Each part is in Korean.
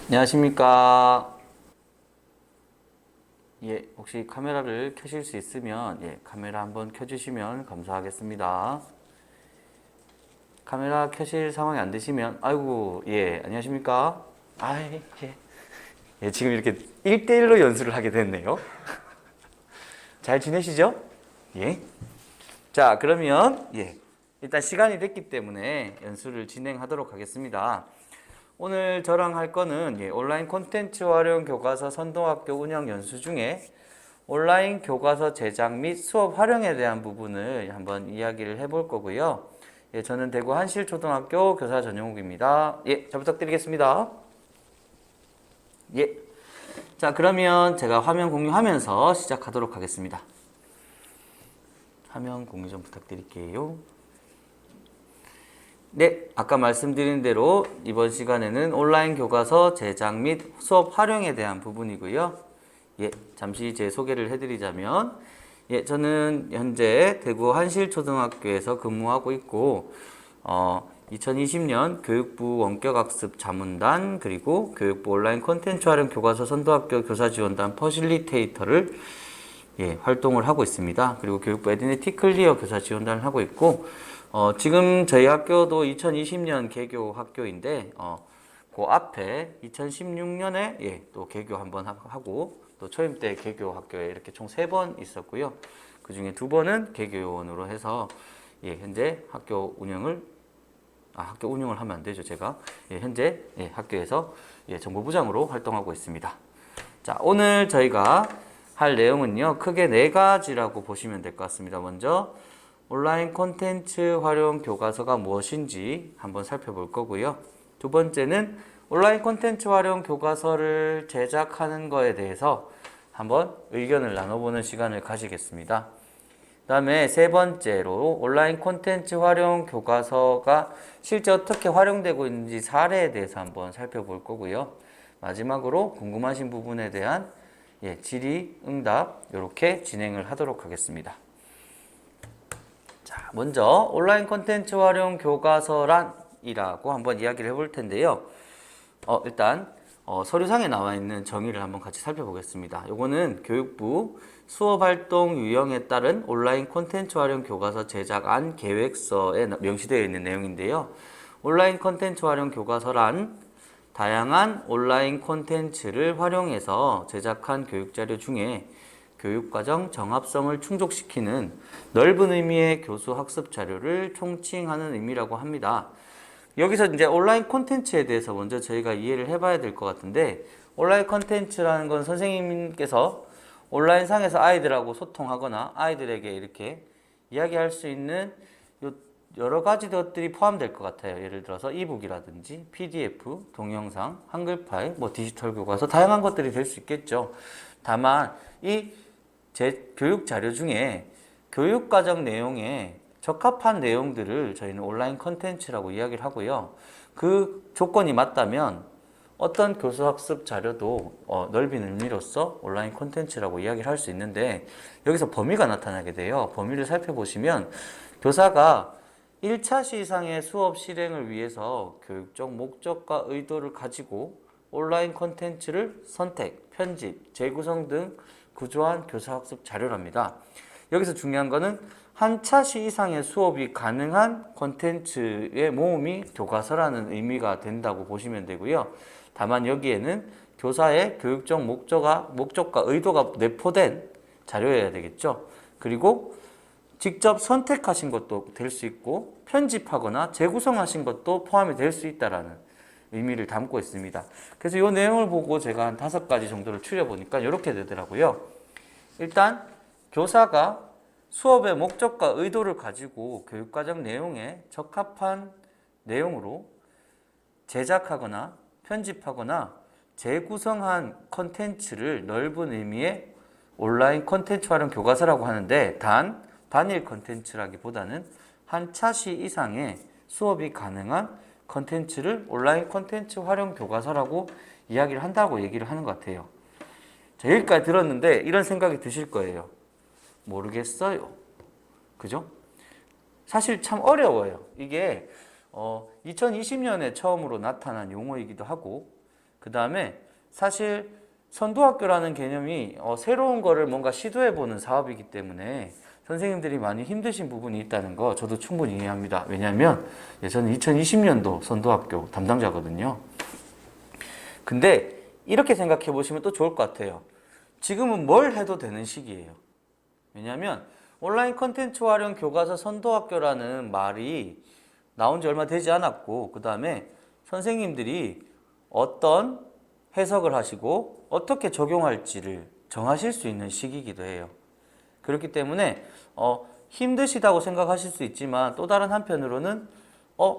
안녕하십니까. 예, 혹시 카메라를 켜실 수 있으면, 카메라 한번 켜주시면 감사하겠습니다. 카메라 켜실 상황이 안 되시면, 아이고, 안녕하십니까. 아이, 지금 이렇게 1대1로 연수를 하게 됐네요. 잘 지내시죠? 예. 자, 그러면, 일단 시간이 됐기 때문에 연수를 진행하도록 하겠습니다. 오늘 저랑 할 거는 온라인 콘텐츠 활용 교과서 선도학교 운영 연수 중에 온라인 교과서 제작 및 수업 활용에 대한 부분을 한번 이야기를 해볼 거고요. 저는 대구 한실초등학교 교사 전용욱입니다. 잘 부탁드리겠습니다. 자, 그러면 제가 화면 공유하면서 시작하도록 하겠습니다. 화면 공유 좀 부탁드릴게요. 아까 말씀드린 대로 이번 시간에는 온라인 교과서 제작 및 수업 활용에 대한 부분이고요. 잠시 제 소개를 해드리자면, 저는 현재 대구 한실초등학교에서 근무하고 있고, 2020년 교육부 원격학습 자문단 그리고 교육부 온라인 콘텐츠 활용 교과서 선도학교 교사지원단 퍼실리테이터를 활동을 하고 있습니다. 그리고 교육부 에듀네티 클리어 교사지원단을 하고 있고, 지금 저희 학교도 2020년 개교 학교인데, 그 앞에 2016년에 또 개교 한번 하고, 또 초임 때 개교 학교에 이렇게 총 3번 있었고요. 그 중에 2번은 개교 요원으로 해서, 현재 학교 운영을 하면 안 되죠, 제가. 현재 학교에서 정보부장으로 활동하고 있습니다. 자, 오늘 저희가 할 내용은요, 크게 4가지라고 보시면 될 것 같습니다. 먼저, 온라인 콘텐츠 활용 교과서가 무엇인지 한번 살펴볼 거고요. 두 번째는 온라인 콘텐츠 활용 교과서를 제작하는 거에 대해서 한번 의견을 나눠보는 시간을 가지겠습니다. 그 다음에 세 번째로 온라인 콘텐츠 활용 교과서가 실제 어떻게 활용되고 있는지 사례에 대해서 한번 살펴볼 거고요. 마지막으로 궁금하신 부분에 대한 질의응답 이렇게 진행을 하도록 하겠습니다. 자, 먼저 온라인 콘텐츠 활용 교과서란이라고 한번 이야기를 해볼 텐데요. 일단 서류상에 나와 있는 정의를 한번 같이 살펴보겠습니다. 요거는 교육부 수업활동 유형에 따른 온라인 콘텐츠 활용 교과서 제작안 계획서에 명시되어 있는 내용인데요. 온라인 콘텐츠 활용 교과서란 다양한 온라인 콘텐츠를 활용해서 제작한 교육자료 중에 교육과정 정합성을 충족시키는 넓은 의미의 교수 학습 자료를 총칭하는 의미라고 합니다. 여기서 이제 온라인 콘텐츠에 대해서 먼저 저희가 이해를 해봐야 될 것 같은데, 온라인 콘텐츠라는 건 선생님께서 온라인상에서 아이들하고 소통하거나 아이들에게 이렇게 이야기할 수 있는 여러 가지 것들이 포함될 것 같아요. 예를 들어서 이북이라든지 PDF, 동영상, 한글 파일, 디지털 교과서 다양한 것들이 될 수 있겠죠. 다만 이 제 교육 자료 중에 교육과정 내용에 적합한 내용들을 저희는 온라인 컨텐츠라고 이야기를 하고요. 그 조건이 맞다면 어떤 교수학습 자료도 넓은 의미로서 온라인 콘텐츠라고 이야기를 할 수 있는데, 여기서 범위가 나타나게 돼요. 범위를 살펴보시면 교사가 1차 시 이상의 수업 실행을 위해서 교육적 목적과 의도를 가지고 온라인 콘텐츠를 선택, 편집, 재구성 등 구조한 교사학습 자료랍니다. 여기서 중요한 거는 한 차시 이상의 수업이 가능한 콘텐츠의 모음이 교과서라는 의미가 된다고 보시면 되고요. 다만 여기에는 교사의 교육적 목적과 의도가 내포된 자료여야 되겠죠. 그리고 직접 선택하신 것도 될 수 있고 편집하거나 재구성하신 것도 포함이 될 수 있다라는 의미를 담고 있습니다. 그래서 이 내용을 보고 제가 한 5가지 정도를 추려보니까 이렇게 되더라고요. 일단 교사가 수업의 목적과 의도를 가지고 교육과정 내용에 적합한 내용으로 제작하거나 편집하거나 재구성한 컨텐츠를 넓은 의미의 온라인 컨텐츠 활용 교과서라고 하는데, 단일 컨텐츠라기보다는 한 차시 이상의 수업이 가능한 컨텐츠를 온라인 컨텐츠 활용 교과서라고 이야기를 한다고 얘기를 하는 것 같아요. 자, 여기까지 들었는데 이런 생각이 드실 거예요. 모르겠어요. 그죠? 사실 참 어려워요. 이게 2020년에 처음으로 나타난 용어이기도 하고, 그 다음에 사실 선도학교라는 개념이 새로운 거를 뭔가 시도해보는 사업이기 때문에 선생님들이 많이 힘드신 부분이 있다는 거 저도 충분히 이해합니다. 왜냐하면 저는 2020년도 선도학교 담당자거든요. 근데 이렇게 생각해 보시면 또 좋을 것 같아요. 지금은 뭘 해도 되는 시기예요. 왜냐하면 온라인 컨텐츠 활용 교과서 선도학교라는 말이 나온 지 얼마 되지 않았고, 그 다음에 선생님들이 어떤 해석을 하시고 어떻게 적용할지를 정하실 수 있는 시기이기도 해요. 그렇기 때문에 힘드시다고 생각하실 수 있지만, 또 다른 한편으로는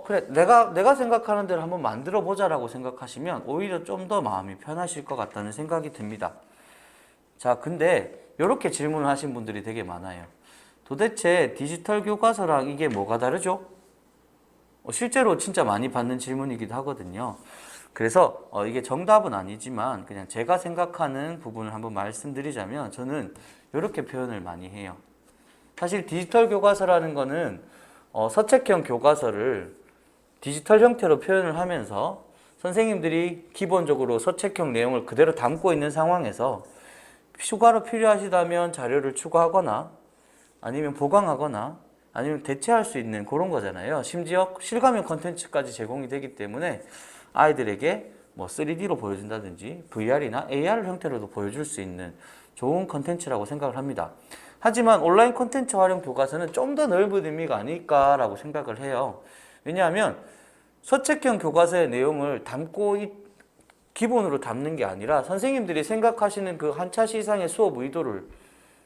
그래, 내가 생각하는 대로 한번 만들어 보자라고 생각하시면 오히려 좀 더 마음이 편하실 것 같다는 생각이 듭니다. 자, 근데 이렇게 질문을 하신 분들이 되게 많아요. 도대체 디지털 교과서랑 이게 뭐가 다르죠? 실제로 진짜 많이 받는 질문이기도 하거든요. 그래서 이게 정답은 아니지만 그냥 제가 생각하는 부분을 한번 말씀드리자면, 저는 이렇게 표현을 많이 해요. 사실 디지털 교과서라는 거는 서책형 교과서를 디지털 형태로 표현을 하면서 선생님들이 기본적으로 서책형 내용을 그대로 담고 있는 상황에서 추가로 필요하시다면 자료를 추가하거나 아니면 보강하거나 아니면 대체할 수 있는 그런 거잖아요. 심지어 실감형 컨텐츠까지 제공이 되기 때문에 아이들에게 뭐 3D로 보여준다든지 VR이나 AR 형태로도 보여줄 수 있는 좋은 컨텐츠라고 생각을 합니다. 하지만 온라인 콘텐츠 활용 교과서는 좀 더 넓은 의미가 아닐까라고 생각을 해요. 왜냐하면 서책형 교과서의 내용을 기본으로 담는 게 아니라 선생님들이 생각하시는 그 한 차시 이상의 수업 의도를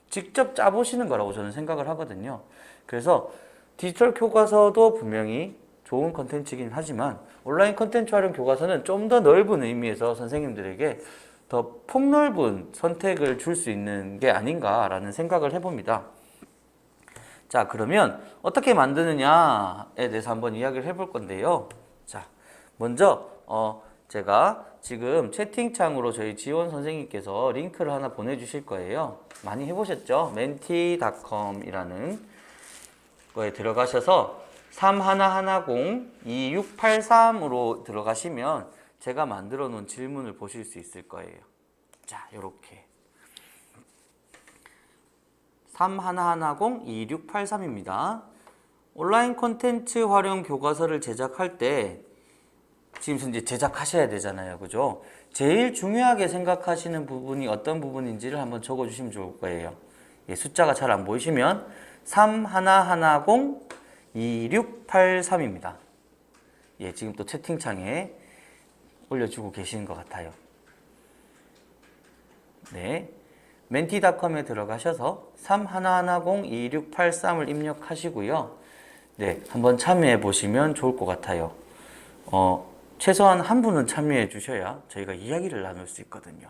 직접 짜보시는 거라고 저는 생각을 하거든요. 그래서 디지털 교과서도 분명히 좋은 컨텐츠이긴 하지만 온라인 컨텐츠 활용 교과서는 좀 더 넓은 의미에서 선생님들에게 더 폭넓은 선택을 줄 수 있는 게 아닌가라는 생각을 해봅니다. 자, 그러면 어떻게 만드느냐에 대해서 한번 이야기를 해볼 건데요. 자, 먼저 제가 지금 채팅창으로 저희 지원 선생님께서 링크를 하나 보내주실 거예요. 많이 해보셨죠? menti.com이라는 거에 들어가셔서 3110-2683으로 들어가시면 제가 만들어 놓은 질문을 보실 수 있을 거예요. 자, 요렇게 3110-2683입니다. 온라인 콘텐츠 활용 교과서를 제작할 때 지금 이제 제작하셔야 되잖아요. 그죠? 제일 중요하게 생각하시는 부분이 어떤 부분인지를 한번 적어 주시면 좋을 거예요. 예, 숫자가 잘 안 보이시면 3110-2683입니다. 예, 지금 또 채팅창에 올려주고 계시는 것 같아요. 네, menti.com에 들어가셔서 3110-2683을 입력하시고요. 네, 한번 참여해 보시면 좋을 것 같아요. 최소한 한 분은 참여해 주셔야 저희가 이야기를 나눌 수 있거든요.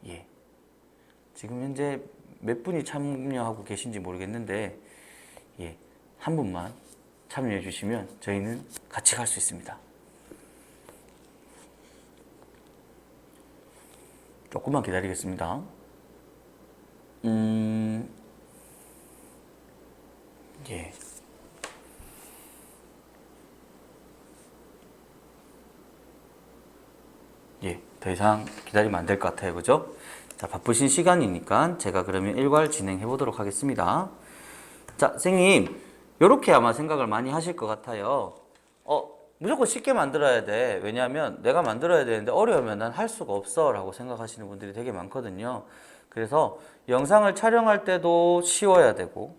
예, 지금 현재 몇 분이 참여하고 계신지 모르겠는데, 예, 한 분만 참여해 주시면 저희는 같이 갈 수 있습니다. 조금만 기다리겠습니다. 예. 예, 더 이상 기다리면 안 될 것 같아요. 그죠? 자, 바쁘신 시간이니까 제가 그러면 일괄 진행해 보도록 하겠습니다. 자, 선생님, 요렇게 아마 생각을 많이 하실 것 같아요. 무조건 쉽게 만들어야 돼. 왜냐하면 내가 만들어야 되는데 어려우면 난 할 수가 없어 라고 생각하시는 분들이 되게 많거든요. 그래서 영상을 촬영할 때도 쉬워야 되고,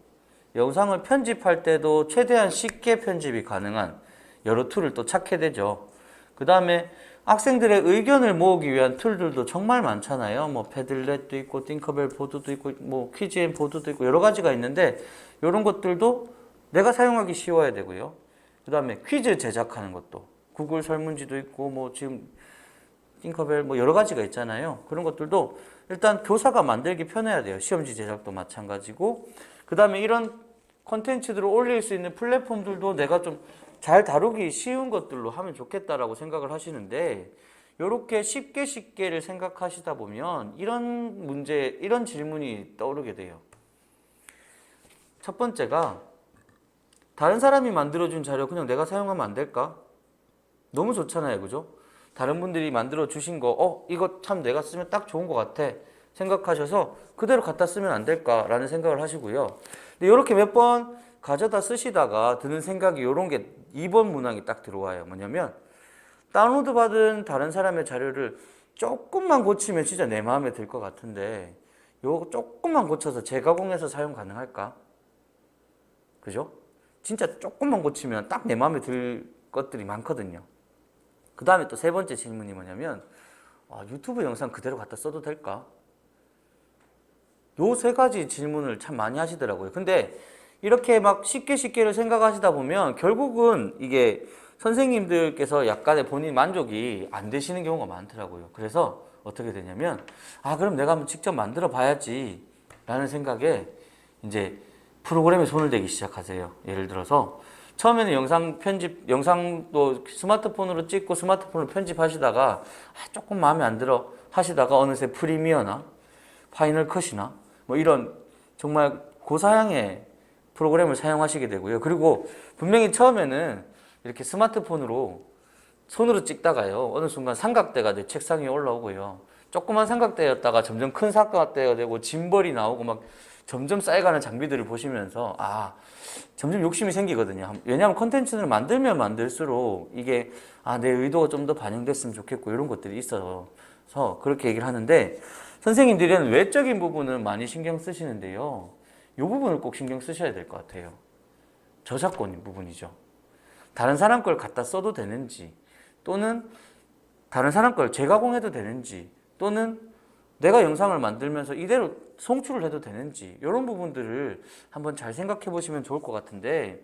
영상을 편집할 때도 최대한 쉽게 편집이 가능한 여러 툴을 또 찾게 되죠. 그 다음에 학생들의 의견을 모으기 위한 툴들도 정말 많잖아요. 뭐 패들렛도 있고, 띵커벨 보드도 있고, 뭐 퀴즈앤 보드도 있고, 여러 가지가 있는데 이런 것들도 내가 사용하기 쉬워야 되고요. 그 다음에 퀴즈 제작하는 것도 구글 설문지도 있고, 뭐 지금 띵커벨 뭐 여러 가지가 있잖아요. 그런 것들도 일단 교사가 만들기 편해야 돼요. 시험지 제작도 마찬가지고. 그 다음에 이런 콘텐츠들을 올릴 수 있는 플랫폼들도 내가 좀 잘 다루기 쉬운 것들로 하면 좋겠다라고 생각을 하시는데, 이렇게 쉽게를 생각하시다 보면 이런 질문이 떠오르게 돼요. 첫 번째가, 다른 사람이 만들어준 자료 그냥 내가 사용하면 안 될까? 너무 좋잖아요. 그죠? 다른 분들이 만들어 주신 거, 이거 참 내가 쓰면 딱 좋은 것 같아 생각하셔서 그대로 갖다 쓰면 안 될까라는 생각을 하시고요. 근데 이렇게 몇 번 가져다 쓰시다가 드는 생각이 이런 게 2번 문항이 딱 들어와요. 뭐냐면 다운로드 받은 다른 사람의 자료를 조금만 고치면 진짜 내 마음에 들 것 같은데 요거 조금만 고쳐서 재가공해서 사용 가능할까? 그죠? 진짜 조금만 고치면 딱 내 마음에 들 것들이 많거든요. 그 다음에 또 세 번째 질문이 뭐냐면 유튜브 영상 그대로 갖다 써도 될까? 요 세 가지 질문을 참 많이 하시더라고요. 근데 이렇게 막 쉽게를 생각하시다 보면 결국은 이게 선생님들께서 약간의 본인 만족이 안 되시는 경우가 많더라고요. 그래서 어떻게 되냐면 그럼 내가 한번 직접 만들어 봐야지 라는 생각에 이제 프로그램에 손을 대기 시작하세요. 예를 들어서 처음에는 영상도 스마트폰으로 찍고 스마트폰으로 편집하시다가 조금 마음에 안 들어 하시다가 어느새 프리미어나 파이널 컷이나 뭐 이런 정말 고사양의 프로그램을 사용하시게 되고요. 그리고 분명히 처음에는 이렇게 스마트폰으로 손으로 찍다가요. 어느 순간 삼각대가 내 책상 위에 올라오고요. 조그만 삼각대였다가 점점 큰 삼각대가 되고 짐벌이 나오고 막 점점 쌓여가는 장비들을 보시면서 점점 욕심이 생기거든요. 왜냐하면 컨텐츠를 만들면 만들수록 이게 내 의도가 좀 더 반영됐으면 좋겠고 이런 것들이 있어서 그렇게 얘기를 하는데 선생님들은 외적인 부분은 많이 신경 쓰시는데요. 이 부분을 꼭 신경 쓰셔야 될 것 같아요. 저작권 부분이죠. 다른 사람 걸 갖다 써도 되는지 또는 다른 사람 걸 재가공해도 되는지 또는 내가 영상을 만들면서 이대로 송출을 해도 되는지 이런 부분들을 한번 잘 생각해 보시면 좋을 것 같은데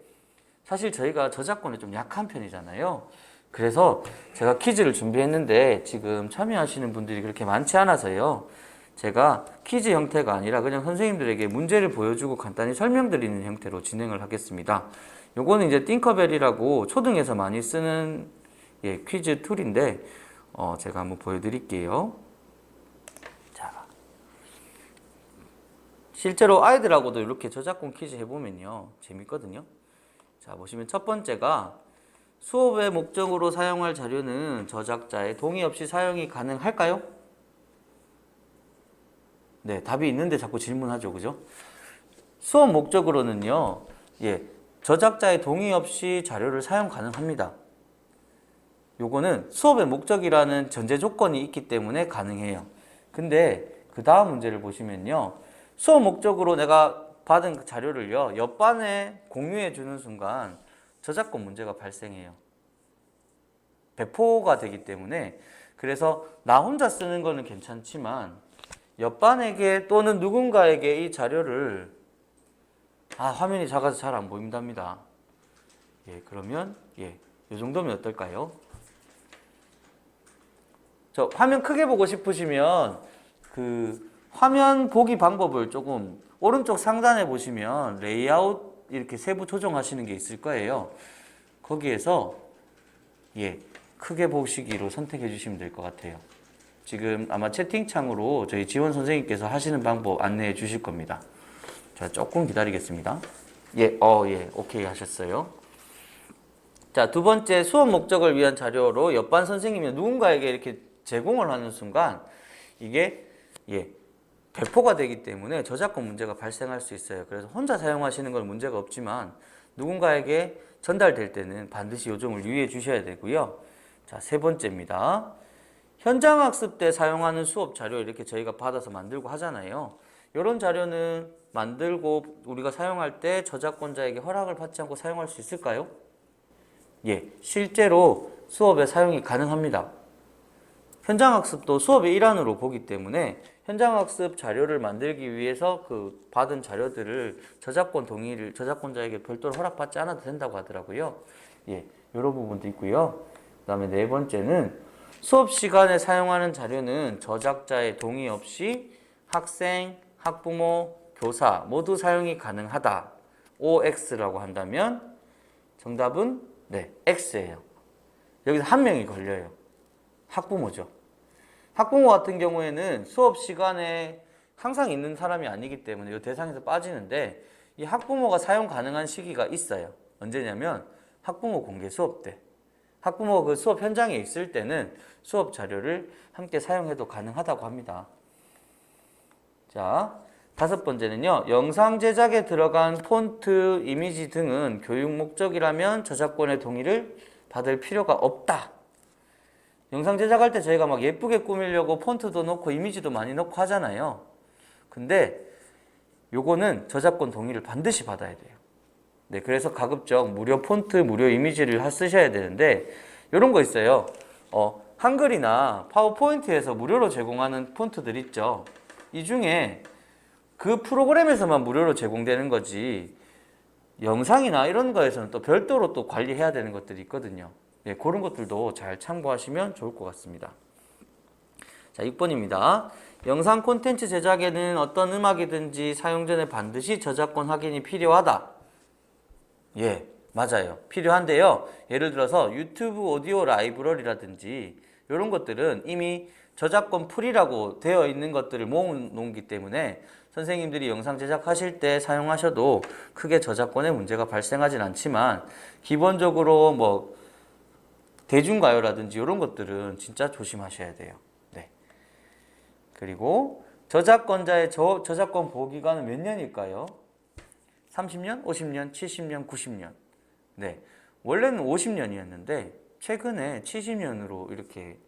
사실 저희가 저작권에 좀 약한 편이잖아요. 그래서 제가 퀴즈를 준비했는데 지금 참여하시는 분들이 그렇게 많지 않아서요. 제가 퀴즈 형태가 아니라 그냥 선생님들에게 문제를 보여주고 간단히 설명드리는 형태로 진행을 하겠습니다. 요거는 이제 띵커벨이라고 초등에서 많이 쓰는 퀴즈 툴인데 제가 한번 보여드릴게요. 자, 실제로 아이들하고도 이렇게 저작권 퀴즈 해보면요 재밌거든요. 자, 보시면 첫 번째가 수업의 목적으로 사용할 자료는 저작자의 동의 없이 사용이 가능할까요? 네, 답이 있는데 자꾸 질문하죠, 그죠? 수업 목적으로는요, 저작자의 동의 없이 자료를 사용 가능합니다. 요거는 수업의 목적이라는 전제 조건이 있기 때문에 가능해요. 근데 그 다음 문제를 보시면요, 수업 목적으로 내가 받은 자료를요, 옆반에 공유해 주는 순간 저작권 문제가 발생해요. 배포가 되기 때문에. 그래서 나 혼자 쓰는 거는 괜찮지만 옆반에게 또는 누군가에게 이 자료를 화면이 작아서 잘 안 보인답니다. 그러면 이 정도면 어떨까요? 저 화면 크게 보고 싶으시면 그 화면 보기 방법을 조금 오른쪽 상단에 보시면 레이아웃 이렇게 세부 조정하시는 게 있을 거예요. 거기에서 크게 보시기로 선택해 주시면 될 것 같아요. 지금 아마 채팅창으로 저희 지원 선생님께서 하시는 방법 안내해 주실 겁니다. 자, 조금 기다리겠습니다. 오케이 하셨어요. 자, 두 번째 수업 목적을 위한 자료로 옆반 선생님이 누군가에게 이렇게 제공을 하는 순간 이게 배포가 되기 때문에 저작권 문제가 발생할 수 있어요. 그래서 혼자 사용하시는 건 문제가 없지만 누군가에게 전달될 때는 반드시 이 점을 유의해 주셔야 되고요. 자, 세 번째입니다. 현장학습 때 사용하는 수업 자료 이렇게 저희가 받아서 만들고 하잖아요. 이런 자료는 만들고 우리가 사용할 때 저작권자에게 허락을 받지 않고 사용할 수 있을까요? 실제로 수업에 사용이 가능합니다. 현장학습도 수업의 일환으로 보기 때문에 현장학습 자료를 만들기 위해서 그 받은 자료들을 저작권 동의를 저작권자에게 별도로 허락받지 않아도 된다고 하더라고요. 이런 부분도 있고요. 그 다음에 네 번째는 수업 시간에 사용하는 자료는 저작자의 동의 없이 학생, 학부모, 교사 모두 사용이 가능하다. OX라고 한다면 정답은 X예요. 여기서 한 명이 걸려요. 학부모죠. 학부모 같은 경우에는 수업 시간에 항상 있는 사람이 아니기 때문에 이 대상에서 빠지는데 이 학부모가 사용 가능한 시기가 있어요. 언제냐면 학부모 공개 수업 때. 학부모가 그 수업 현장에 있을 때는 수업 자료를 함께 사용해도 가능하다고 합니다. 자, 5번째는요. 영상 제작에 들어간 폰트, 이미지 등은 교육 목적이라면 저작권의 동의를 받을 필요가 없다. 영상 제작할 때 저희가 막 예쁘게 꾸미려고 폰트도 넣고 이미지도 많이 넣고 하잖아요. 근데 요거는 저작권 동의를 반드시 받아야 돼요. 네, 그래서 가급적 무료 폰트, 무료 이미지를 쓰셔야 되는데 요런 거 있어요. 한글이나 파워포인트에서 무료로 제공하는 폰트들 있죠. 이 중에 그 프로그램에서만 무료로 제공되는 거지 영상이나 이런 거에서는 또 별도로 또 관리해야 되는 것들이 있거든요. 네, 그런 것들도 잘 참고하시면 좋을 것 같습니다. 자, 6번입니다. 영상 콘텐츠 제작에는 어떤 음악이든지 사용 전에 반드시 저작권 확인이 필요하다. 예, 맞아요. 필요한데요. 예를 들어서 유튜브 오디오 라이브러리라든지 이런 것들은 이미 저작권 풀이라고 되어 있는 것들을 모아놓기 때문에 선생님들이 영상 제작하실 때 사용하셔도 크게 저작권의 문제가 발생하진 않지만 기본적으로 뭐 대중가요라든지 이런 것들은 진짜 조심하셔야 돼요. 네. 그리고 저작권자의 저작권 보호기간은 몇 년일까요? 30년, 50년, 70년, 90년. 네. 원래는 50년이었는데 최근에 70년으로 이렇게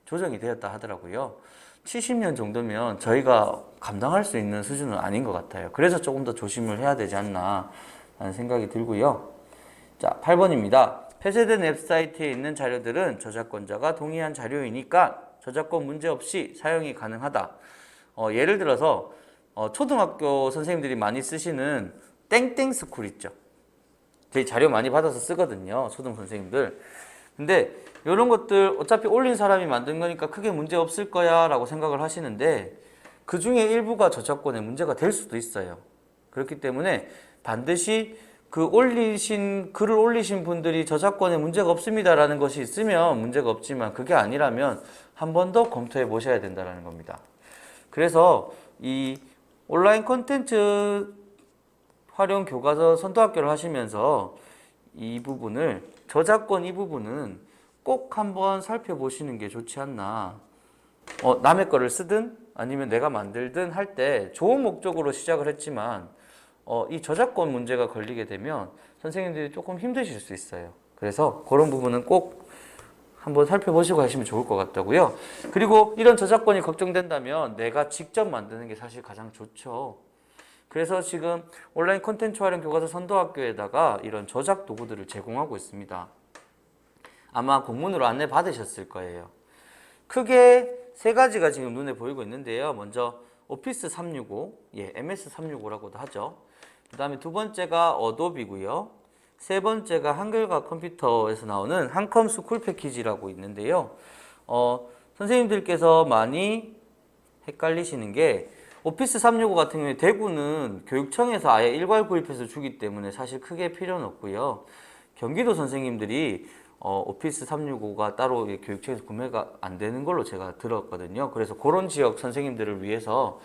조정이 되었다 하더라고요. 70년 정도면 저희가 감당할 수 있는 수준은 아닌 것 같아요. 그래서 조금 더 조심을 해야 되지 않나 하는 생각이 들고요. 자, 8번입니다. 폐쇄된 웹사이트에 있는 자료들은 저작권자가 동의한 자료이니까 저작권 문제 없이 사용이 가능하다. 예를 들어서 초등학교 선생님들이 많이 쓰시는 땡땡스쿨 있죠. 저희 자료 많이 받아서 쓰거든요. 초등 선생님들. 근데 이런 것들 어차피 올린 사람이 만든 거니까 크게 문제 없을 거야 라고 생각을 하시는데 그 중에 일부가 저작권에 문제가 될 수도 있어요. 그렇기 때문에 반드시 그 글을 올리신 분들이 저작권에 문제가 없습니다라는 것이 있으면 문제가 없지만 그게 아니라면 한 번 더 검토해 보셔야 된다는 겁니다. 그래서 이 온라인 콘텐츠 활용 교과서 선도학교를 하시면서 이 부분을 저작권 이 부분은 꼭 한번 살펴보시는 게 좋지 않나. 남의 거를 쓰든 아니면 내가 만들든 할 때 좋은 목적으로 시작을 했지만 이 저작권 문제가 걸리게 되면 선생님들이 조금 힘드실 수 있어요. 그래서 그런 부분은 꼭 한번 살펴보시고 하시면 좋을 것 같다고요. 그리고 이런 저작권이 걱정된다면 내가 직접 만드는 게 사실 가장 좋죠. 그래서 지금 온라인 콘텐츠 활용 교과서 선도학교에다가 이런 저작 도구들을 제공하고 있습니다. 아마 공문으로 안내 받으셨을 거예요. 크게 3가지가 지금 눈에 보이고 있는데요. 먼저 오피스 365, MS 365라고도 하죠. 그 다음에 2번째가 어도비고요. 3번째가 한글과 컴퓨터에서 나오는 한컴 스쿨 패키지라고 있는데요. 선생님들께서 많이 헷갈리시는 게 오피스 365 같은 경우에 대구는 교육청에서 아예 일괄 구입해서 주기 때문에 사실 크게 필요는 없고요. 경기도 선생님들이 오피스 365가 따로 교육청에서 구매가 안 되는 걸로 제가 들었거든요. 그래서 그런 지역 선생님들을 위해서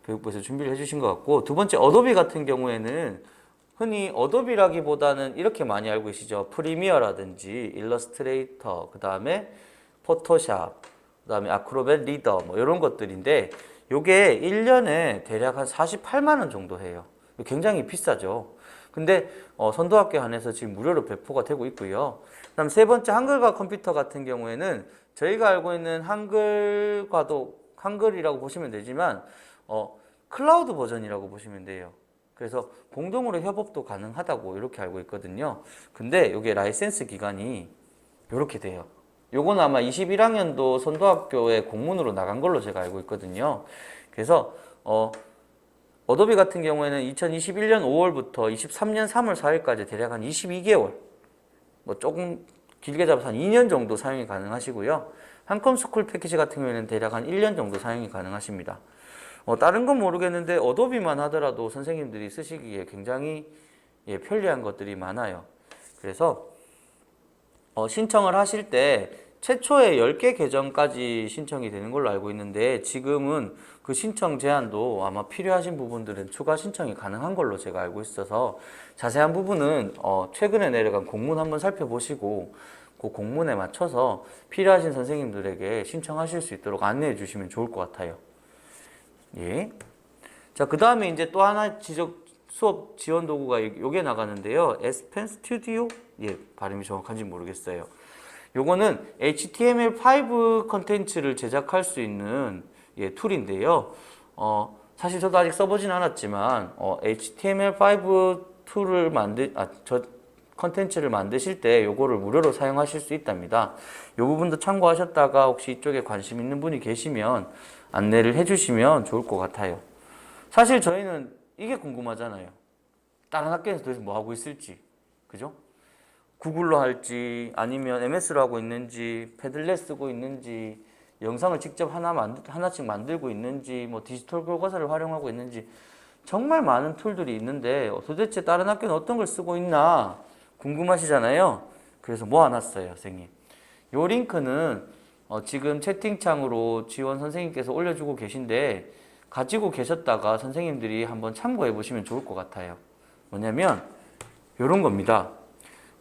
교육부에서 준비를 해주신 것 같고, 2번째 어도비 같은 경우에는 흔히 어도비라기보다는 이렇게 많이 알고 계시죠. 프리미어라든지 일러스트레이터, 그 다음에 포토샵, 그 다음에 아크로벳 리더 뭐 이런 것들인데 요게 1년에 대략 한 48만 원 정도 해요. 굉장히 비싸죠. 근데 선도학교 안에서 지금 무료로 배포가 되고 있고요. 그다음 3번째 한글과 컴퓨터 같은 경우에는 저희가 알고 있는 한글과도 한글이라고 보시면 되지만 클라우드 버전이라고 보시면 돼요. 그래서 공동으로 협업도 가능하다고 이렇게 알고 있거든요. 근데 이게 라이센스 기간이 이렇게 돼요. 요거는 아마 21학년도 선도학교에 공문으로 나간 걸로 제가 알고 있거든요. 그래서 어도비 같은 경우에는 2021년 5월부터 23년 3월 4일까지 대략 한 22개월, 뭐 조금 길게 잡아서 한 2년 정도 사용이 가능하시고요. 한컴 스쿨 패키지 같은 경우에는 대략 한 1년 정도 사용이 가능하십니다. 다른 건 모르겠는데 어도비만 하더라도 선생님들이 쓰시기에 굉장히 편리한 것들이 많아요. 그래서 신청을 하실 때 최초에 10개 계정까지 신청이 되는 걸로 알고 있는데 지금은 그 신청 제한도 아마 필요하신 부분들은 추가 신청이 가능한 걸로 제가 알고 있어서 자세한 부분은 최근에 내려간 공문 한번 살펴보시고 그 공문에 맞춰서 필요하신 선생님들에게 신청하실 수 있도록 안내해 주시면 좋을 것 같아요. 예. 자, 그 다음에 이제 또 하나 수업 지원 도구가 요게 나가는데요. 에스펜 스튜디오? 예, 발음이 정확한지 모르겠어요. 요거는 HTML5 컨텐츠를 제작할 수 있는 툴인데요. 사실 저도 아직 써보진 않았지만 HTML5 툴을 컨텐츠를 만드실 때 요거를 무료로 사용하실 수 있답니다. 요 부분도 참고하셨다가 혹시 이쪽에 관심 있는 분이 계시면 안내를 해주시면 좋을 것 같아요. 사실 저희는 이게 궁금하잖아요. 다른 학교에서 도대체 뭐 하고 있을지, 그죠? 구글로 할지 아니면 MS로 하고 있는지 패들렛 쓰고 있는지 영상을 직접 하나씩 만들고 있는지 뭐 디지털 교과서를 활용하고 있는지 정말 많은 툴들이 있는데 도대체 다른 학교는 어떤 걸 쓰고 있나 궁금하시잖아요. 그래서 모아놨어요, 선생님. 요 링크는 지금 채팅창으로 지원 선생님께서 올려주고 계신데 가지고 계셨다가 선생님들이 한번 참고해 보시면 좋을 것 같아요. 뭐냐면 요런 겁니다.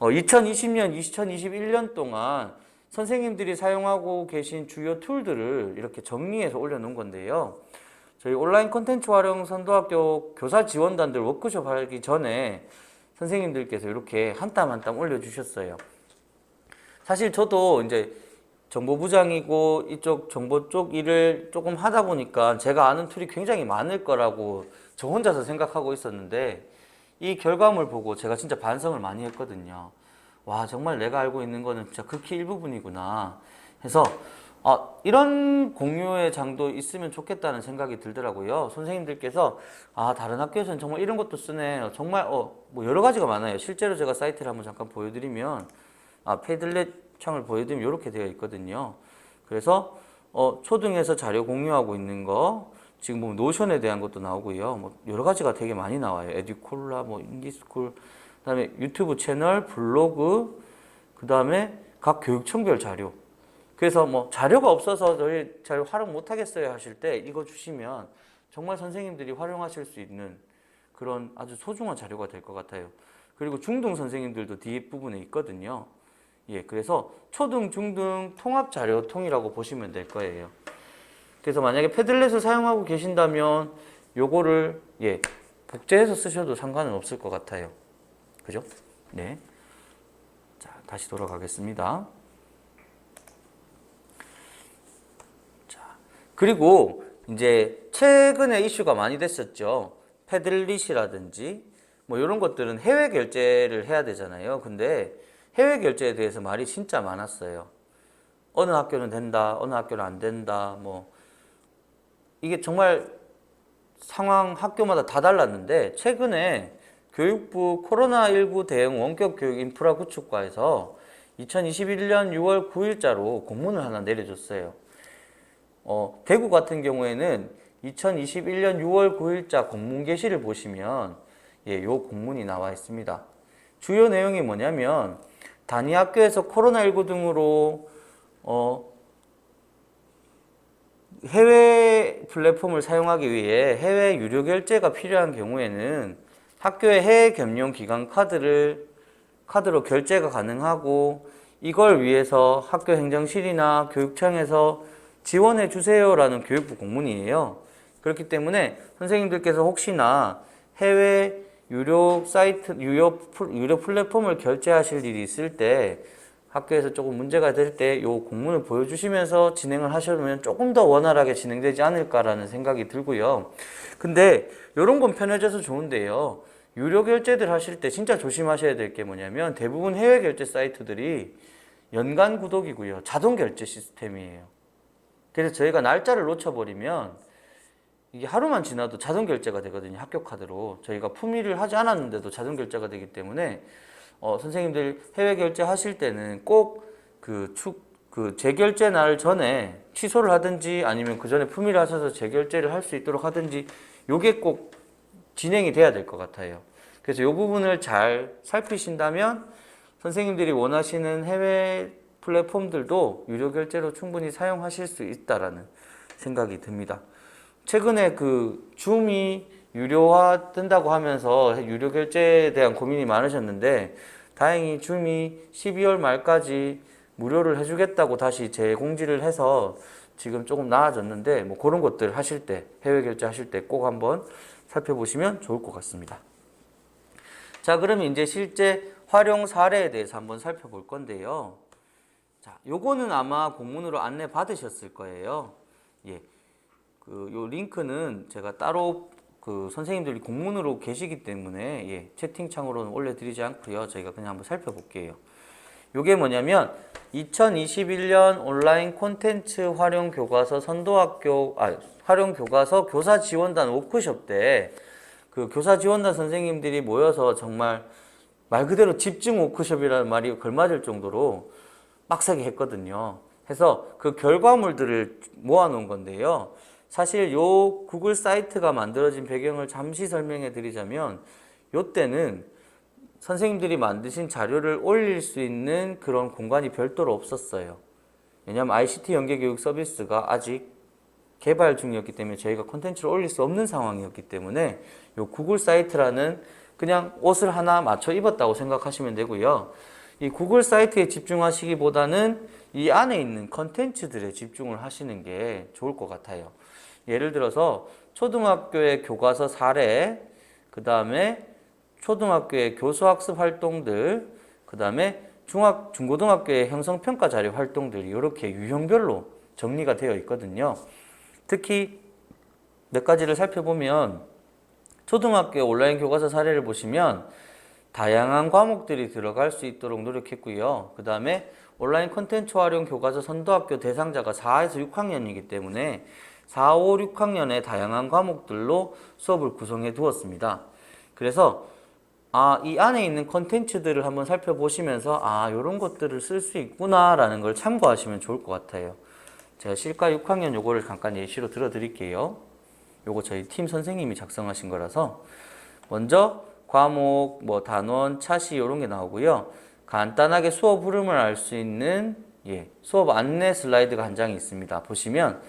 2020년, 2021년 동안 선생님들이 사용하고 계신 주요 툴들을 이렇게 정리해서 올려놓은 건데요. 저희 온라인 콘텐츠 활용 선도학교 교사 지원단들 워크숍 하기 전에 선생님들께서 이렇게 한 땀 한 땀 올려주셨어요. 사실 저도 이제 정보부장이고 이쪽 정보 쪽 일을 조금 하다 보니까 제가 아는 툴이 굉장히 많을 거라고 저 혼자서 생각하고 있었는데 이 결과물 보고 제가 진짜 반성을 많이 했거든요. 와, 정말 내가 알고 있는 거는 진짜 극히 일부분이구나 해서 이런 공유의 장도 있으면 좋겠다는 생각이 들더라고요. 선생님들께서 다른 학교에서는 정말 이런 것도 쓰네. 정말 뭐 여러 가지가 많아요. 실제로 제가 사이트를 한번 잠깐 보여드리면 패들렛 창을 보여드리면 이렇게 되어 있거든요. 그래서 초등에서 자료 공유하고 있는 거 지금 보면 노션에 대한 것도 나오고요. 뭐 여러 가지가 되게 많이 나와요. 에듀콜라, 뭐 인디스쿨, 그다음에 유튜브 채널, 블로그, 그다음에 각 교육청별 자료. 그래서 뭐 자료가 없어서 저희 자료 활용 못 하겠어요 하실 때 이거 주시면 정말 선생님들이 활용하실 수 있는 그런 아주 소중한 자료가 될 것 같아요. 그리고 중등 선생님들도 뒷부분에 있거든요. 예, 그래서 초등, 중등 통합 자료통이라고 보시면 될 거예요. 그래서 만약에 패들렛을 사용하고 계신다면 요거를 복제해서 쓰셔도 상관은 없을 것 같아요. 그죠? 네. 자, 다시 돌아가겠습니다. 자, 그리고 이제 최근에 이슈가 많이 됐었죠. 패들릿이라든지 뭐 이런 것들은 해외 결제를 해야 되잖아요. 근데 해외 결제에 대해서 말이 진짜 많았어요. 어느 학교는 된다, 어느 학교는 안 된다, 뭐 이게 정말 상황 학교마다 다 달랐는데 최근에 교육부 코로나19 대응 원격 교육 인프라 구축과에서 2021년 6월 9일자로 공문을 하나 내려줬어요. 대구 같은 경우에는 2021년 6월 9일자 공문 게시를 보시면 요 공문이 나와 있습니다. 주요 내용이 뭐냐면 단위 학교에서 코로나19 등으로 해외 플랫폼을 사용하기 위해 해외 유료 결제가 필요한 경우에는 학교의 해외 겸용 기관 카드로 결제가 가능하고 이걸 위해서 학교 행정실이나 교육청에서 지원해 주세요라는 교육부 공문이에요. 그렇기 때문에 선생님들께서 혹시나 해외 유료 사이트, 유료 플랫폼을 결제하실 일이 있을 때 학교에서 조금 문제가 될 때 이 공문을 보여주시면서 진행을 하시면 조금 더 원활하게 진행되지 않을까라는 생각이 들고요. 근데 이런 건 편해져서 좋은데요. 유료 결제들 하실 때 진짜 조심하셔야 될 게 뭐냐면 대부분 해외 결제 사이트들이 연간 구독이고요. 자동 결제 시스템이에요. 그래서 저희가 날짜를 놓쳐버리면 이게 하루만 지나도 자동 결제가 되거든요. 학교 카드로. 저희가 품위를 하지 않았는데도 자동 결제가 되기 때문에 선생님들 해외 결제 하실 때는 꼭 재결제 날 전에 취소를 하든지 아니면 그 전에 품위를 하셔서 재결제를 할 수 있도록 하든지 요게 꼭 진행이 돼야 될 것 같아요. 그래서 요 부분을 잘 살피신다면 선생님들이 원하시는 해외 플랫폼들도 유료 결제로 충분히 사용하실 수 있다라는 생각이 듭니다. 최근에 그 줌이 유료화 된다고 하면서 유료 결제에 대한 고민이 많으셨는데 다행히 줌이 12월 말까지 무료를 해주겠다고 다시 재공지를 해서 지금 조금 나아졌는데 뭐 그런 것들 하실 때 해외 결제 하실 때 꼭 한번 살펴보시면 좋을 것 같습니다. 자, 그러면 이제 실제 활용 사례에 대해서 한번 살펴볼 건데요. 자, 요거는 아마 공문으로 안내 받으셨을 거예요. 예. 요 링크는 제가 따로 선생님들이 공문으로 계시기 때문에 예, 채팅창으로는 올려드리지 않고요. 저희가 그냥 한번 살펴볼게요. 요게 뭐냐면 2021년 온라인 콘텐츠 활용 교과서 활용 교과서 교사 지원단 워크숍 때 그 교사 지원단 선생님들이 모여서 정말 말 그대로 집중 워크숍이라는 말이 걸맞을 정도로 빡세게 했거든요. 해서 그 결과물들을 모아놓은 건데요. 사실 요 구글 사이트가 만들어진 배경을 잠시 설명해 드리자면 요때는 선생님들이 만드신 자료를 올릴 수 있는 그런 공간이 별도로 없었어요. 왜냐하면 ICT 연계교육 서비스가 아직 개발 중이었기 때문에 저희가 콘텐츠를 올릴 수 없는 상황이었기 때문에 요 구글 사이트라는 그냥 옷을 하나 맞춰 입었다고 생각하시면 되고요. 이 구글 사이트에 집중하시기보다는 이 안에 있는 콘텐츠들에 집중을 하시는 게 좋을 것 같아요. 예를 들어서 초등학교의 교과서 사례, 그 다음에 초등학교의 교수학습 활동들, 그 다음에 중고등학교의 형성평가 자료 활동들이 이렇게 유형별로 정리가 되어 있거든요. 특히 몇 가지를 살펴보면 초등학교 온라인 교과서 사례를 보시면 다양한 과목들이 들어갈 수 있도록 노력했고요. 그 다음에 온라인 콘텐츠 활용 교과서 선도학교 대상자가 4에서 6학년이기 때문에 4, 5, 6학년의 다양한 과목들로 수업을 구성해 두었습니다. 그래서 이 안에 있는 콘텐츠들을 한번 살펴보시면서 이런 것들을 쓸 수 있구나라는 걸 참고하시면 좋을 것 같아요. 제가 실과 6학년 요거를 잠깐 예시로 들어드릴게요. 요거 저희 팀 선생님이 작성하신 거라서 먼저 과목, 단원, 차시 이런 게 나오고요. 간단하게 수업 흐름을 알 수 있는 수업 안내 슬라이드가 한 장이 있습니다. 보시면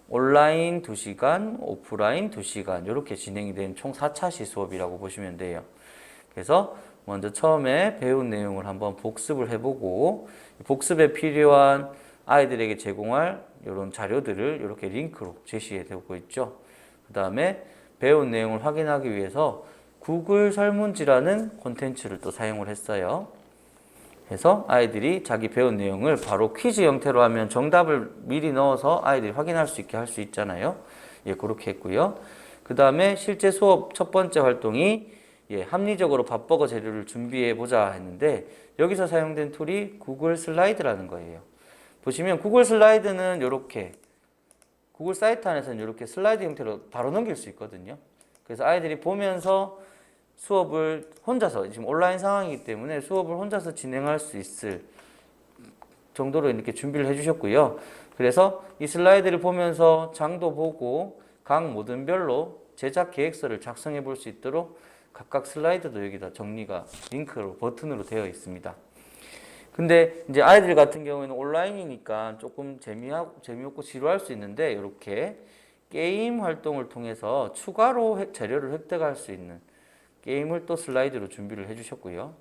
온라인 2시간, 오프라인 2시간 이렇게 진행이 된 총 4차시 수업이라고 보시면 돼요. 그래서 먼저 처음에 배운 내용을 한번 복습을 해보고 복습에 필요한 아이들에게 제공할 이런 자료들을 이렇게 링크로 제시해 두고 있죠. 그 다음에 배운 내용을 확인하기 위해서 구글 설문지라는 콘텐츠를 또 사용을 했어요. 그래서 아이들이 자기 배운 내용을 바로 퀴즈 형태로 하면 정답을 미리 넣어서 아이들이 확인할 수 있게 할 수 있잖아요. 그렇게 했고요. 그 다음에 실제 수업 첫 번째 활동이 합리적으로 밥버거 재료를 준비해 보자 했는데 여기서 사용된 툴이 구글 슬라이드라는 거예요. 보시면 구글 슬라이드는 이렇게 구글 사이트 안에서는 이렇게 슬라이드 형태로 바로 넘길 수 있거든요. 그래서 아이들이 보면서 수업을 혼자서 지금 온라인 상황이기 때문에 수업을 혼자서 진행할 수 있을 정도로 이렇게 준비를 해주셨고요. 그래서 이 슬라이드를 보면서 장도 보고 각 모든별로 제작 계획서를 작성해 볼 수 있도록 각각 슬라이드도 여기다 정리가 링크로 버튼으로 되어 있습니다. 근데 이제 아이들 같은 경우에는 온라인이니까 조금 재미없고 지루할 수 있는데 이렇게 게임 활동을 통해서 추가로 재료를 획득할 수 있는 게임을 또 슬라이드로 준비를 해주셨고요.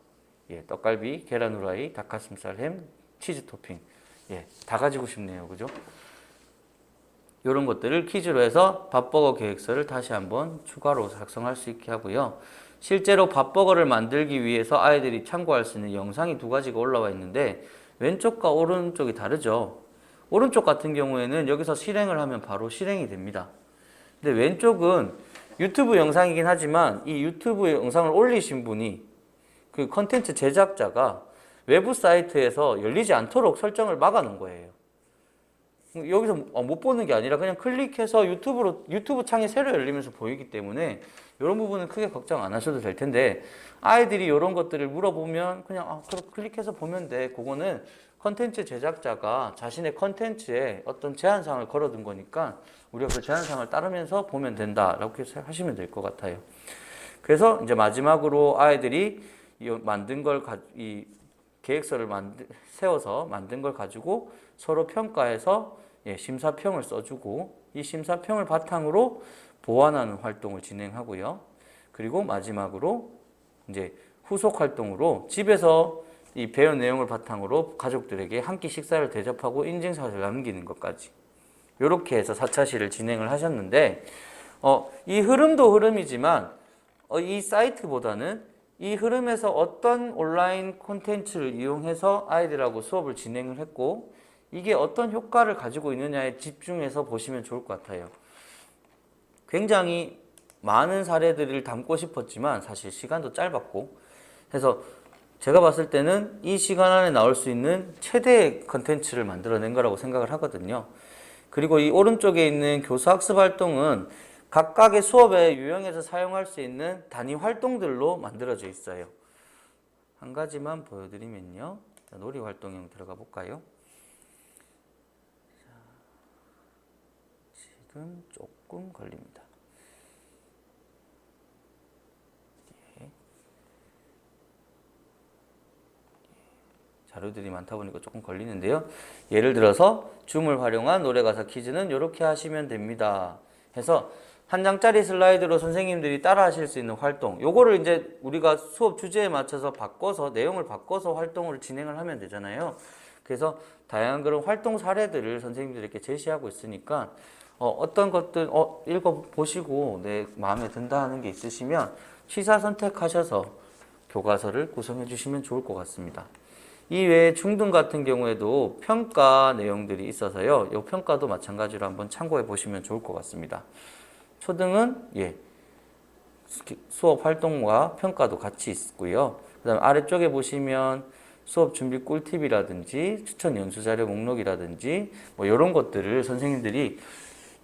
떡갈비, 계란 후라이, 닭가슴살, 햄, 치즈 토핑. 다 가지고 싶네요. 그죠? 이런 것들을 퀴즈로 해서 밥버거 계획서를 다시 한번 추가로 작성할 수 있게 하고요. 실제로 밥버거를 만들기 위해서 아이들이 참고할 수 있는 영상이 두 가지가 올라와 있는데 왼쪽과 오른쪽이 다르죠. 오른쪽 같은 경우에는 여기서 실행을 하면 바로 실행이 됩니다. 근데 왼쪽은 유튜브 영상이긴 하지만 이 유튜브 영상을 올리신 분이 그 컨텐츠 제작자가 외부 사이트에서 열리지 않도록 설정을 막아 놓은 거예요. 여기서 못 보는 게 아니라 그냥 클릭해서 유튜브 창이 새로 열리면서 보이기 때문에 이런 부분은 크게 걱정 안 하셔도 될 텐데 아이들이 이런 것들을 물어보면 그냥 그럼 클릭해서 보면 돼. 그거는 컨텐츠 제작자가 자신의 컨텐츠에 어떤 제한사항을 걸어둔 거니까 우리가 그 제한사항을 따르면서 보면 된다라고 하시면 될 것 같아요. 그래서 이제 마지막으로 아이들이 만든 걸 계획서를 세워서 만든 걸 가지고 서로 평가해서 심사평을 써주고 이 심사평을 바탕으로 보완하는 활동을 진행하고요. 그리고 마지막으로 이제 후속 활동으로 집에서 이 배운 내용을 바탕으로 가족들에게 한 끼 식사를 대접하고 인증샷을 남기는 것까지 이렇게 해서 4차시를 진행을 하셨는데 이 흐름도 흐름이지만 이 사이트보다는 이 흐름에서 어떤 온라인 콘텐츠를 이용해서 아이들하고 수업을 진행을 했고 이게 어떤 효과를 가지고 있느냐에 집중해서 보시면 좋을 것 같아요. 굉장히 많은 사례들을 담고 싶었지만 사실 시간도 짧았고 해서 제가 봤을 때는 이 시간 안에 나올 수 있는 최대의 컨텐츠를 만들어낸 거라고 생각을 하거든요. 그리고 이 오른쪽에 있는 교수학습 활동은 각각의 수업의 유형에서 사용할 수 있는 단위 활동들로 만들어져 있어요. 한 가지만 보여드리면요. 놀이 활동형 들어가 볼까요? 지금 조금 걸립니다. 자료들이 많다 보니까 조금 걸리는데요. 예를 들어서 줌을 활용한 노래가사 퀴즈는 이렇게 하시면 됩니다. 해서 한 장짜리 슬라이드로 선생님들이 따라 하실 수 있는 활동, 요거를 이제 우리가 수업 주제에 맞춰서 바꿔서 내용을 바꿔서 활동을 진행을 하면 되잖아요. 그래서 다양한 그런 활동 사례들을 선생님들에게 제시하고 있으니까 어떤 것들 읽어보시고 내 마음에 든다 하는 게 있으시면 취사 선택하셔서 교과서를 구성해 주시면 좋을 것 같습니다. 이 외에 중등 같은 경우에도 평가 내용들이 있어서요. 이 평가도 마찬가지로 한번 참고해 보시면 좋을 것 같습니다. 초등은 수업 활동과 평가도 같이 있고요. 그 다음 아래쪽에 보시면 수업 준비 꿀팁이라든지 추천 연수 자료 목록이라든지 뭐 이런 것들을 선생님들이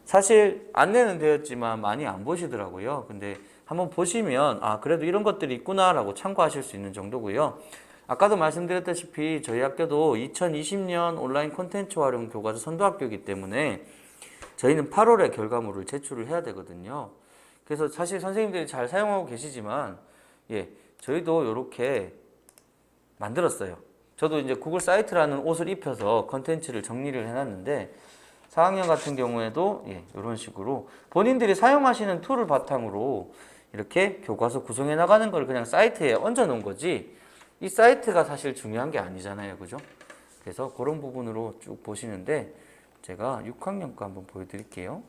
사실 안내는 되었지만 많이 안 보시더라고요. 근데 한번 보시면 그래도 이런 것들이 있구나라고 참고하실 수 있는 정도고요. 아까도 말씀드렸다시피 저희 학교도 2020년 온라인 콘텐츠 활용 교과서 선도학교이기 때문에 저희는 8월에 결과물을 제출을 해야 되거든요. 그래서 사실 선생님들이 잘 사용하고 계시지만 저희도 이렇게 만들었어요. 저도 이제 구글 사이트라는 옷을 입혀서 컨텐츠를 정리를 해놨는데 4학년 같은 경우에도 이런 식으로 본인들이 사용하시는 툴을 바탕으로 이렇게 교과서 구성해 나가는 걸 그냥 사이트에 얹어 놓은 거지 이 사이트가 사실 중요한 게 아니잖아요. 그죠? 그래서 그런 부분으로 쭉 보시는데 제가 6학년 거 한번 보여드릴게요.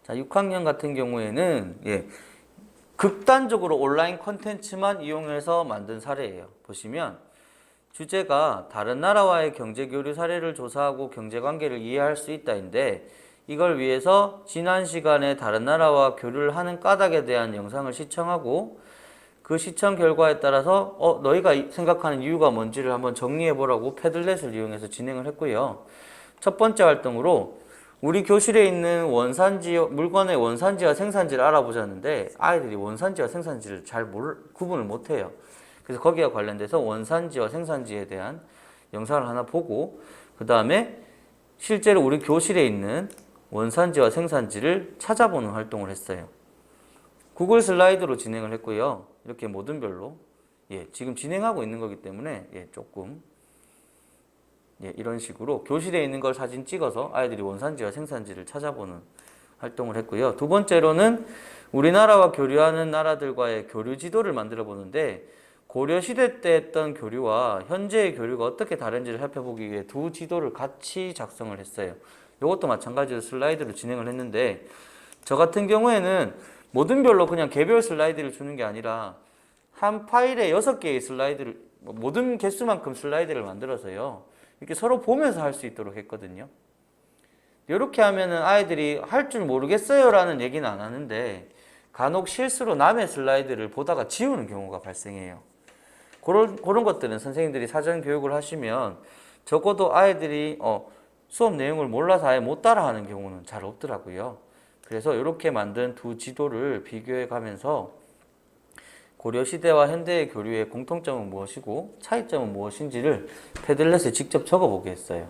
자, 6학년 같은 경우에는 극단적으로 온라인 콘텐츠만 이용해서 만든 사례예요. 보시면 주제가 다른 나라와의 경제 교류 사례를 조사하고 경제 관계를 이해할 수 있다인데 이걸 위해서 지난 시간에 다른 나라와 교류를 하는 까닭에 대한 영상을 시청하고 그 시청 결과에 따라서 너희가 생각하는 이유가 뭔지를 한번 정리해보라고 패들렛을 이용해서 진행을 했고요. 첫 번째 활동으로 우리 교실에 있는 물건의 원산지와 생산지를 알아보자는데 아이들이 원산지와 생산지를 잘 구분을 못해요. 그래서 거기와 관련돼서 원산지와 생산지에 대한 영상을 하나 보고 그 다음에 실제로 우리 교실에 있는 원산지와 생산지를 찾아보는 활동을 했어요. 구글 슬라이드로 진행을 했고요. 이렇게 모든별로 지금 진행하고 있는 거기 때문에 조금 이런 식으로 교실에 있는 걸 사진 찍어서 아이들이 원산지와 생산지를 찾아보는 활동을 했고요. 두 번째로는 우리나라와 교류하는 나라들과의 교류 지도를 만들어 보는데 고려시대 때 했던 교류와 현재의 교류가 어떻게 다른지를 살펴보기 위해 두 지도를 같이 작성을 했어요. 이것도 마찬가지로 슬라이드로 진행을 했는데 저 같은 경우에는 모든별로 그냥 개별 슬라이드를 주는 게 아니라 한 파일에 6개의 슬라이드를 모든 개수만큼 슬라이드를 만들어서요. 이렇게 서로 보면서 할 수 있도록 했거든요. 이렇게 하면은 아이들이 할 줄 모르겠어요 라는 얘기는 안 하는데 간혹 실수로 남의 슬라이드를 보다가 지우는 경우가 발생해요. 그런 것들은 선생님들이 사전 교육을 하시면 적어도 아이들이 수업 내용을 몰라서 아예 못 따라하는 경우는 잘 없더라고요. 그래서 이렇게 만든 두 지도를 비교해 가면서 고려시대와 현대의 교류의 공통점은 무엇이고 차이점은 무엇인지를 패들렛에 직접 적어보게 했어요.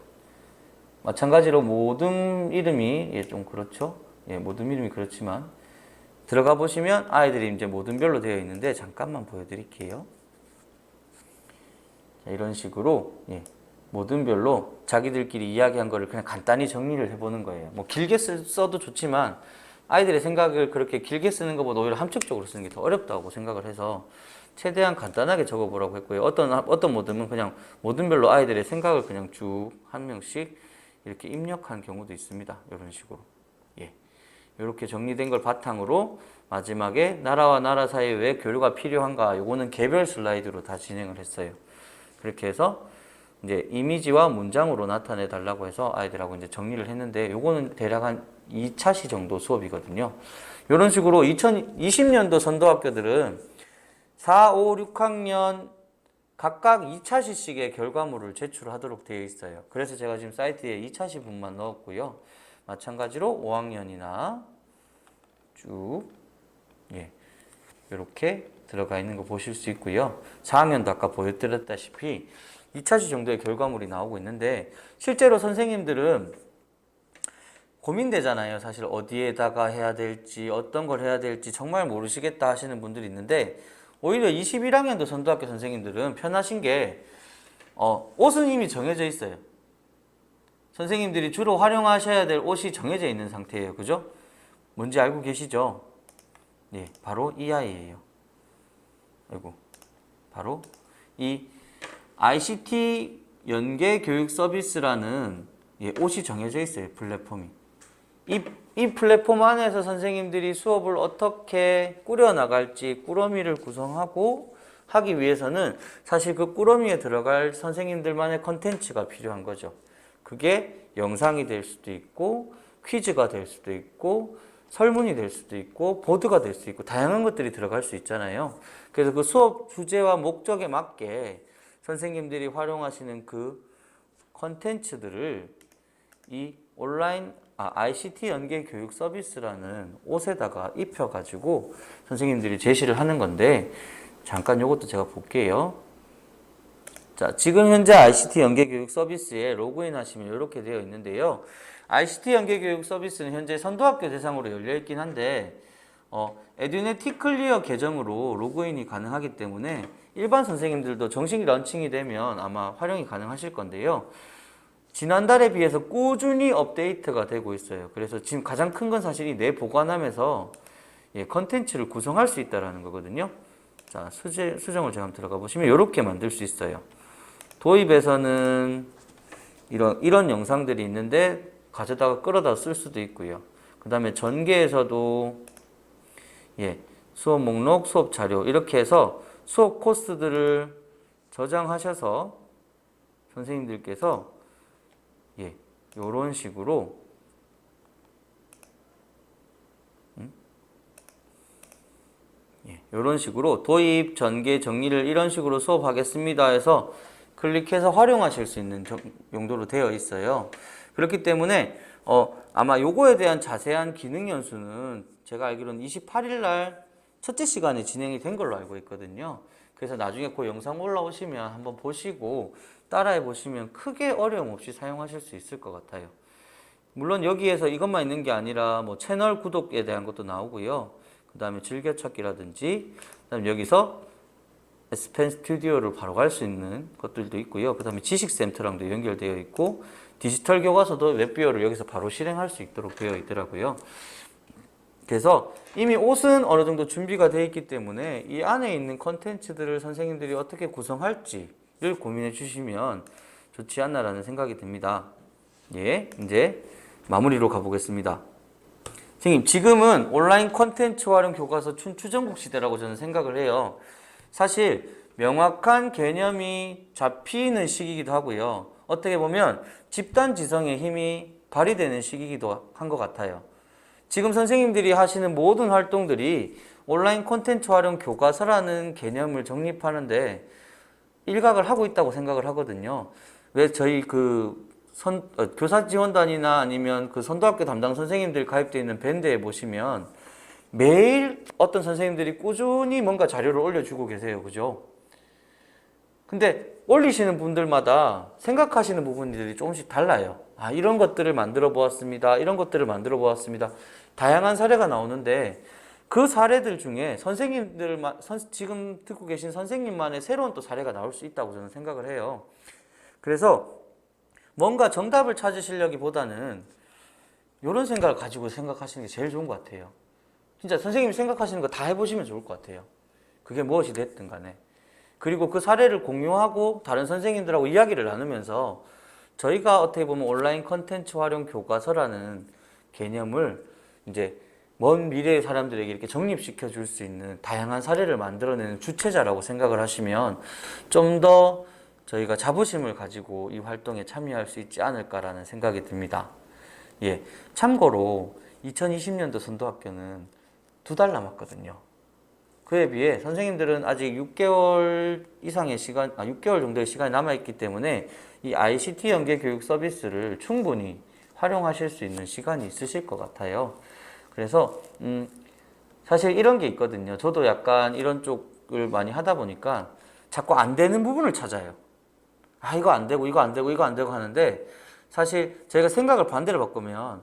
마찬가지로 모든 이름이 좀 그렇죠. 모든 이름이 그렇지만 들어가 보시면 아이들이 이제 모든별로 되어 있는데 잠깐만 보여드릴게요. 자, 이런 식으로 모든 별로 자기들끼리 이야기한 거를 그냥 간단히 정리를 해보는 거예요. 뭐 길게 써도 좋지만 아이들의 생각을 그렇게 길게 쓰는 것보다 오히려 함축적으로 쓰는 게 더 어렵다고 생각을 해서 최대한 간단하게 적어보라고 했고요. 어떤 모듬은 그냥 모듬별로 아이들의 생각을 그냥 쭉 한 명씩 이렇게 입력한 경우도 있습니다. 이런 식으로. 이렇게 정리된 걸 바탕으로 마지막에 나라와 나라 사이에 왜 교류가 필요한가, 요거는 개별 슬라이드로 다 진행을 했어요. 그렇게 해서 이제 이미지와 문장으로 나타내 달라고 해서 아이들하고 이제 정리를 했는데, 요거는 대략 한 2차시 정도 수업이거든요. 이런 식으로 2020년도 선도학교들은 4, 5, 6학년 각각 2차시씩의 결과물을 제출하도록 되어 있어요. 그래서 제가 지금 사이트에 2차시 분만 넣었고요. 마찬가지로 5학년이나 쭉 이렇게 들어가 있는 거 보실 수 있고요. 4학년도 아까 보여드렸다시피 2차시 정도의 결과물이 나오고 있는데, 실제로 선생님들은 고민되잖아요. 사실 어디에다가 해야 될지, 어떤 걸 해야 될지 정말 모르시겠다 하시는 분들이 있는데, 오히려 21학년도 선도학교 선생님들은 편하신 게 옷은 이미 정해져 있어요. 선생님들이 주로 활용하셔야 될 옷이 정해져 있는 상태예요. 그죠? 뭔지 알고 계시죠? 바로 이 아이예요. 바로 이 ICT 연계 교육 서비스라는 옷이 정해져 있어요. 플랫폼이. 이 플랫폼 안에서 선생님들이 수업을 어떻게 꾸려나갈지 꾸러미를 구성하고 하기 위해서는 사실 그 꾸러미에 들어갈 선생님들만의 컨텐츠가 필요한 거죠. 그게 영상이 될 수도 있고, 퀴즈가 될 수도 있고, 설문이 될 수도 있고, 보드가 될 수도 있고, 다양한 것들이 들어갈 수 있잖아요. 그래서 그 수업 주제와 목적에 맞게 선생님들이 활용하시는 그 컨텐츠들을 이 온라인 ICT 연계 교육 서비스라는 옷에다가 입혀가지고 선생님들이 제시를 하는 건데, 잠깐 요것도 제가 볼게요. 자, 지금 현재 ICT 연계 교육 서비스에 로그인 하시면 이렇게 되어 있는데요. ICT 연계 교육 서비스는 현재 선도학교 대상으로 열려 있긴 한데, 에듀넷 티클리어 계정으로 로그인이 가능하기 때문에 일반 선생님들도 정식 런칭이 되면 아마 활용이 가능하실 건데요. 지난달에 비해서 꾸준히 업데이트가 되고 있어요. 그래서 지금 가장 큰 건 사실 이 내 보관함에서 컨텐츠를 구성할 수 있다는 거거든요. 자, 수정을 제가 한번 들어가 보시면 이렇게 만들 수 있어요. 도입에서는 이런 영상들이 있는데 가져다가 끌어다 쓸 수도 있고요. 그 다음에 전개에서도 수업 목록, 수업 자료 이렇게 해서 수업 코스들을 저장하셔서 선생님들께서 이런 식으로 이런 식으로 도입, 전개, 정리를 이런 식으로 수업하겠습니다 해서 클릭해서 활용하실 수 있는 용도로 되어 있어요. 그렇기 때문에 아마 요거에 대한 자세한 기능 연수는 제가 알기로는 28일 날 첫째 시간에 진행이 된 걸로 알고 있거든요. 그래서 나중에 그 영상 올라오시면 한번 보시고 따라해 보시면 크게 어려움 없이 사용하실 수 있을 것 같아요. 물론 여기에서 이것만 있는 게 아니라 뭐 채널 구독에 대한 것도 나오고요. 그 다음에 즐겨찾기라든지, 그 다음에 여기서 Spen 스튜디오를 바로 갈 수 있는 것들도 있고요. 그 다음에 지식센터랑도 연결되어 있고, 디지털 교과서도 웹비어를 여기서 바로 실행할 수 있도록 되어 있더라고요. 그래서 이미 옷은 어느 정도 준비가 되어 있기 때문에 이 안에 있는 컨텐츠들을 선생님들이 어떻게 구성할지를 고민해 주시면 좋지 않나라는 생각이 듭니다. 이제 마무리로 가보겠습니다. 선생님, 지금은 온라인 콘텐츠 활용 교과서 춘추전국 시대라고 저는 생각을 해요. 사실 명확한 개념이 잡히는 시기이기도 하고요. 어떻게 보면 집단 지성의 힘이 발휘되는 시기이기도 한 것 같아요. 지금 선생님들이 하시는 모든 활동들이 온라인 콘텐츠 활용 교과서라는 개념을 정립하는데 일각을 하고 있다고 생각을 하거든요. 왜 저희 교사 지원단이나 아니면 그 선도학교 담당 선생님들 가입되어 있는 밴드에 보시면 매일 어떤 선생님들이 꾸준히 뭔가 자료를 올려주고 계세요. 그죠? 근데 올리시는 분들마다 생각하시는 부분들이 조금씩 달라요. 이런 것들을 만들어 보았습니다. 이런 것들을 만들어 보았습니다. 다양한 사례가 나오는데 그 사례들 중에 지금 듣고 계신 선생님만의 새로운 또 사례가 나올 수 있다고 저는 생각을 해요. 그래서 뭔가 정답을 찾으시려기보다는 이런 생각을 가지고 생각하시는 게 제일 좋은 것 같아요. 진짜 선생님이 생각하시는 거 다 해보시면 좋을 것 같아요. 그게 무엇이 됐든 간에. 그리고 그 사례를 공유하고 다른 선생님들하고 이야기를 나누면서 저희가 어떻게 보면 온라인 컨텐츠 활용 교과서라는 개념을 이제 먼 미래의 사람들에게 이렇게 정립시켜 줄 수 있는 다양한 사례를 만들어내는 주체자라고 생각을 하시면 좀 더 저희가 자부심을 가지고 이 활동에 참여할 수 있지 않을까라는 생각이 듭니다. 예, 참고로 2020년도 선도학교는 2달 남았거든요. 그에 비해 선생님들은 아직 6개월 이상의 시간, 6개월 정도의 시간이 남아있기 때문에 이 ICT 연계 교육 서비스를 충분히 활용하실 수 있는 시간이 있으실 것 같아요. 그래서 사실 이런 게 있거든요. 저도 약간 이런 쪽을 많이 하다 보니까 자꾸 안 되는 부분을 찾아요. 아, 이거 안 되고 이거 안 되고 이거 안 되고 하는데 사실 제가 생각을 반대로 바꾸면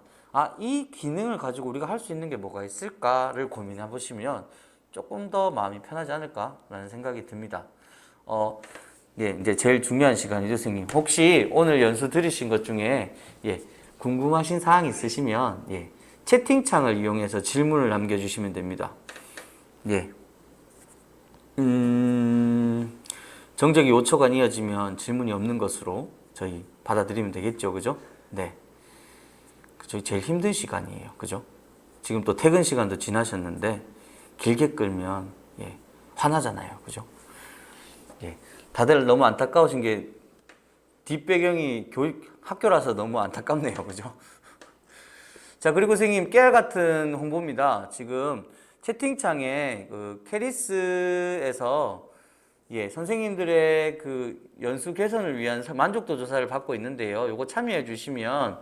이 기능을 가지고 우리가 할 수 있는 게 뭐가 있을까를 고민해 보시면 조금 더 마음이 편하지 않을까라는 생각이 듭니다. 예, 이제 제일 중요한 시간이죠, 선생님. 혹시 오늘 연수 들으신 것 중에 궁금하신 사항 있으시면 채팅창을 이용해서 질문을 남겨주시면 됩니다. 예. 정적이 5초간 이어지면 질문이 없는 것으로 저희 받아들이면 되겠죠, 그죠? 네. 저희 제일 힘든 시간이에요, 그죠? 지금 또 퇴근 시간도 지나셨는데 길게 끌면 화나잖아요, 그죠? 다들 너무 안타까우신 게 뒷배경이 학교라서 너무 안타깝네요, 그죠? 자, 그리고 선생님 깨알 같은 홍보입니다. 지금 채팅창에 그 캐리스에서 선생님들의 그 연수 개선을 위한 만족도 조사를 받고 있는데요. 요거 참여해 주시면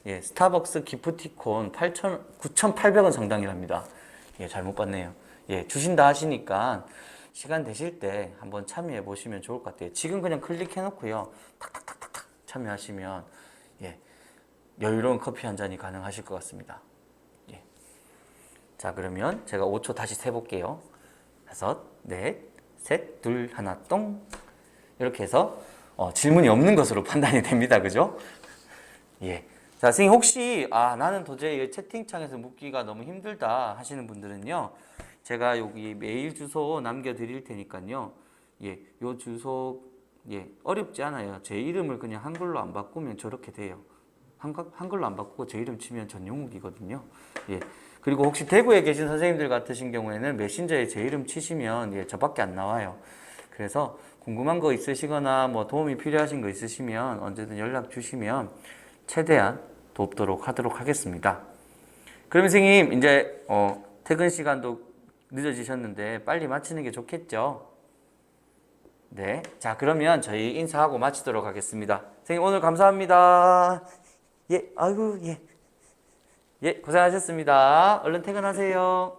스타벅스 기프티콘 9,800원 상당이랍니다. 잘못 봤네요. 주신다 하시니까 시간 되실 때 한번 참여해 보시면 좋을 것 같아요. 지금 그냥 클릭해 놓고요. 탁탁탁탁탁 참여하시면 여유로운 커피 한 잔이 가능하실 것 같습니다. 자, 그러면 제가 5초 다시 세볼게요. 5, 넷, 셋, 둘, 하나, 똥. 이렇게 해서 질문이 없는 것으로 판단이 됩니다. 그죠? 자, 선생님 혹시 나는 도저히 채팅창에서 묻기가 너무 힘들다 하시는 분들은요. 제가 여기 메일 주소 남겨드릴 테니까요. 요 주소 어렵지 않아요. 제 이름을 그냥 한글로 안 바꾸면 저렇게 돼요. 한글로 안 바꾸고 제 이름 치면 전용욱이거든요. 그리고 혹시 대구에 계신 선생님들 같으신 경우에는 메신저에 제 이름 치시면 저밖에 안 나와요. 그래서 궁금한 거 있으시거나 뭐 도움이 필요하신 거 있으시면 언제든 연락 주시면 최대한 돕도록 하도록 하겠습니다. 그럼 선생님 이제 퇴근 시간도 늦어지셨는데 빨리 마치는 게 좋겠죠? 네. 자, 그러면 저희 인사하고 마치도록 하겠습니다. 선생님 오늘 감사합니다. 아이고, 고생하셨습니다. 얼른 퇴근하세요.